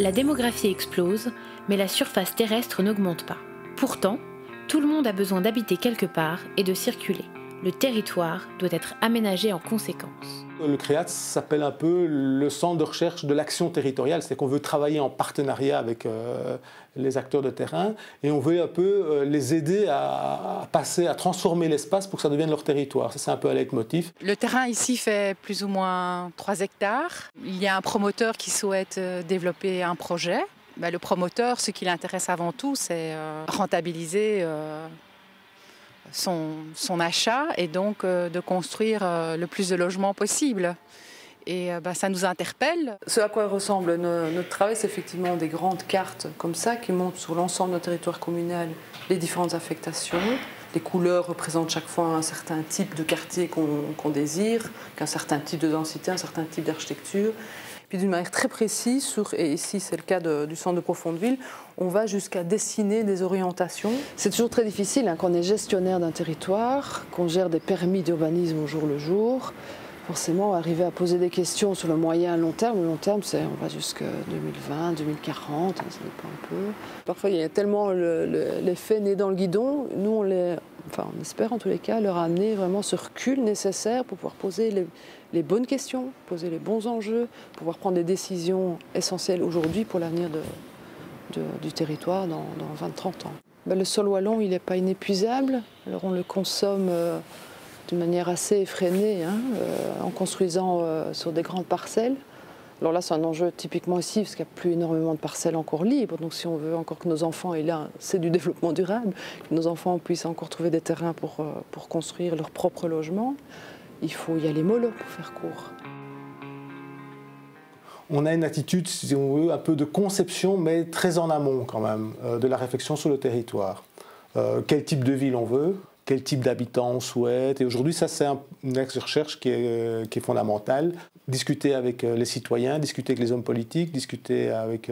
La démographie explose, mais la surface terrestre n'augmente pas. Pourtant, tout le monde a besoin d'habiter quelque part et de circuler. Le territoire doit être aménagé en conséquence. Le CREAT s'appelle un peu le centre de recherche de l'action territoriale, c'est qu'on veut travailler en partenariat avec les acteurs de terrain et on veut un peu les aider à transformer l'espace pour que ça devienne leur territoire. Ça, c'est un peu un leitmotiv. Le terrain ici fait plus ou moins 3 hectares. Il y a un promoteur qui souhaite développer un projet. Le promoteur, ce qui l'intéresse avant tout, c'est rentabiliser son achat et donc de construire le plus de logements possible. Et ça nous interpelle. Ce à quoi ressemble notre travail, c'est effectivement des grandes cartes comme ça qui montrent sur l'ensemble de notre territoire communal les différentes affectations. Les couleurs représentent chaque fois un certain type de quartier qu'on désire, qu'un certain type de densité, un certain type d'architecture. Puis d'une manière très précise, et ici c'est le cas du centre de Profondeville, on va jusqu'à dessiner des orientations. C'est toujours très difficile quand on est gestionnaire d'un territoire, qu'on gère des permis d'urbanisme au jour le jour. Forcément, arriver à poser des questions sur le moyen et long terme. Le long terme, on va jusqu'à 2020, 2040, ça dépend un peu. Parfois, il y a tellement l'effet nez dans le guidon. Nous, on espère en tous les cas leur amener vraiment ce recul nécessaire pour pouvoir poser les bonnes questions, poser les bons enjeux, pouvoir prendre des décisions essentielles aujourd'hui pour l'avenir du territoire dans 20-30 ans. Le sol wallon, il n'est pas inépuisable. Alors on le consomme d'une manière assez effrénée, en construisant sur des grandes parcelles. Alors là, c'est un enjeu typiquement ici, parce qu'il n'y a plus énormément de parcelles encore libres. Donc si on veut encore que nos enfants, et là, c'est du développement durable, que nos enfants puissent encore trouver des terrains pour construire leur propre logement, il faut y aller mollo pour faire court. On a une attitude, si on veut, un peu de conception, mais très en amont quand même, de la réflexion sur le territoire. Quel type de ville on veut ? Quel type d'habitants on souhaite. Et aujourd'hui, ça, c'est une axe de recherche qui est fondamentale. Discuter avec les citoyens, discuter avec les hommes politiques, discuter avec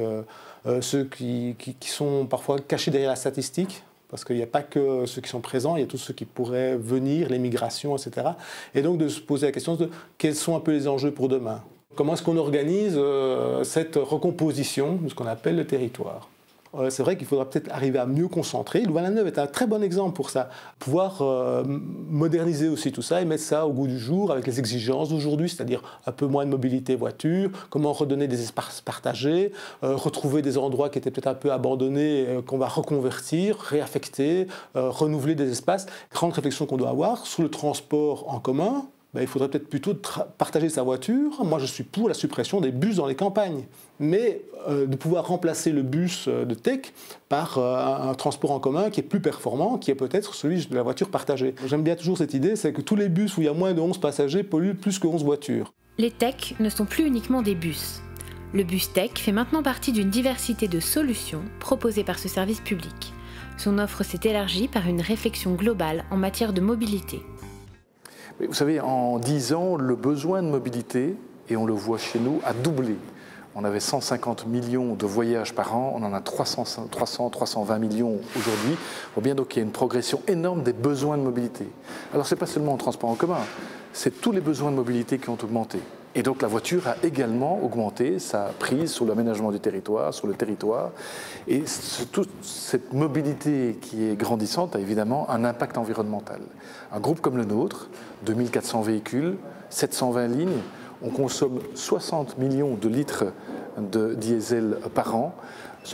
ceux qui sont parfois cachés derrière la statistique, parce qu'il n'y a pas que ceux qui sont présents, il y a tous ceux qui pourraient venir, les migrations, etc. Et donc de se poser la question de quels sont un peu les enjeux pour demain. Comment est-ce qu'on organise cette recomposition de ce qu'on appelle le territoire ? C'est vrai qu'il faudra peut-être arriver à mieux concentrer. Louvain-la-Neuve est un très bon exemple pour ça. Pouvoir moderniser aussi tout ça et mettre ça au goût du jour avec les exigences d'aujourd'hui, c'est-à-dire un peu moins de mobilité voiture, comment redonner des espaces partagés, retrouver des endroits qui étaient peut-être un peu abandonnés, qu'on va reconvertir, réaffecter, renouveler des espaces. Grande réflexion qu'on doit avoir sur le transport en commun. Il faudrait peut-être plutôt partager sa voiture. Moi, je suis pour la suppression des bus dans les campagnes. Mais de pouvoir remplacer le bus de tech par un transport en commun qui est plus performant, qui est peut-être celui de la voiture partagée. J'aime bien toujours cette idée, c'est que tous les bus où il y a moins de 11 passagers polluent plus que 11 voitures. Les tech ne sont plus uniquement des bus. Le bus tech fait maintenant partie d'une diversité de solutions proposées par ce service public. Son offre s'est élargie par une réflexion globale en matière de mobilité. Vous savez, en 10 ans, le besoin de mobilité, et on le voit chez nous, a doublé. On avait 150 millions de voyages par an, on en a 320 millions aujourd'hui. On voit bien donc qu'il y a une progression énorme des besoins de mobilité. Alors ce n'est pas seulement en transport en commun, c'est tous les besoins de mobilité qui ont augmenté. Et donc la voiture a également augmenté sa prise sur l'aménagement du territoire, sur le territoire. Et toute cette mobilité qui est grandissante a évidemment un impact environnemental. Un groupe comme le nôtre, 2400 véhicules, 720 lignes, on consomme 60 millions de litres de diesel par an.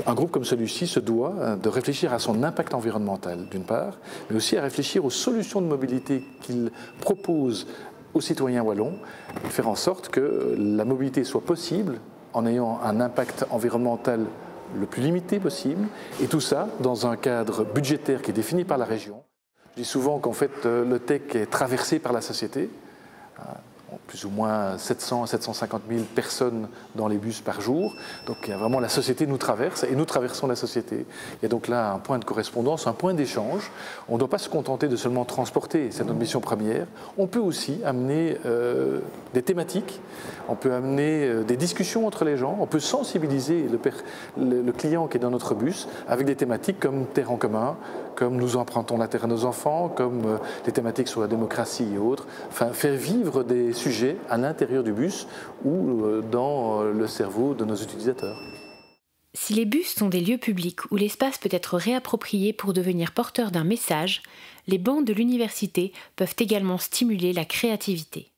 Un groupe comme celui-ci se doit de réfléchir à son impact environnemental, d'une part, mais aussi à réfléchir aux solutions de mobilité qu'il propose aux citoyens wallons, et faire en sorte que la mobilité soit possible en ayant un impact environnemental le plus limité possible, et tout ça dans un cadre budgétaire qui est défini par la région. Je dis souvent qu'en fait le tech est traversé par la société. Plus ou moins 700 à 750 000 personnes dans les bus par jour. Donc il y a vraiment la société nous traverse et nous traversons la société. Il y a donc là un point de correspondance, un point d'échange. On ne doit pas se contenter de seulement transporter, c'est notre mission première. On peut aussi amener des thématiques, on peut amener des discussions entre les gens, on peut sensibiliser le client qui est dans notre bus avec des thématiques comme terre en commun, comme nous empruntons la terre à nos enfants, comme les thématiques sur la démocratie et autres. Enfin, faire vivre des sujets à l'intérieur du bus ou dans le cerveau de nos utilisateurs. Si les bus sont des lieux publics où l'espace peut être réapproprié pour devenir porteur d'un message, les bancs de l'université peuvent également stimuler la créativité.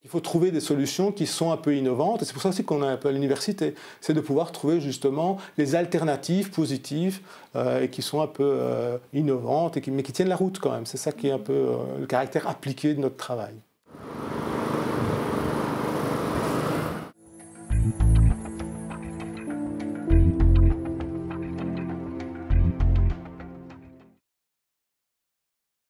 Il faut trouver des solutions qui sont un peu innovantes, et c'est pour ça aussi qu'on a un peu à l'université, c'est de pouvoir trouver justement les alternatives positives et qui sont un peu innovantes, mais qui tiennent la route quand même. C'est ça qui est un peu le caractère appliqué de notre travail.